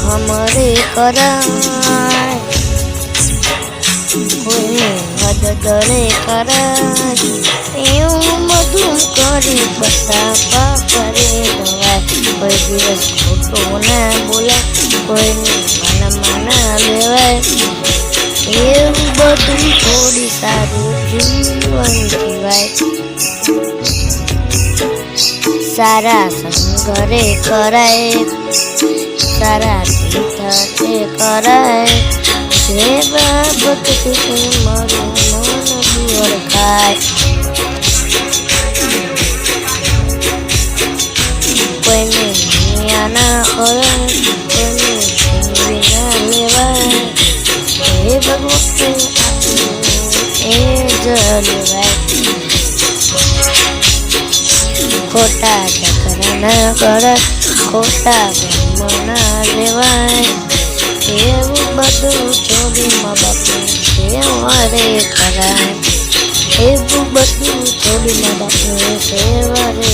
हमरे कराय कोई मदद रे कराय એવું બધું કરી બતાવા કરે દવાય કોઈ દિવસ ખોટું ના બોલાય કોઈની મનમાં લેવાય એવું બધું થોડી સારું જીવન જીવાય સારા સંગરે કરાય સારા તીર્થે કરાય જે બાબતથી મારું મન ઓળખાય કોઈને નિયા ના કરાય કોઈને જીવી ના લેવાય એ ભગવતે એ જ લેવાય ખોટા ચક્ર ના કરાય ખોટા બ્રહ્મ ના લેવાય એવું બધું છોડી મા બાપને સેવા રે કરાય એવું બધું છોડી મા બાપને સેવા રે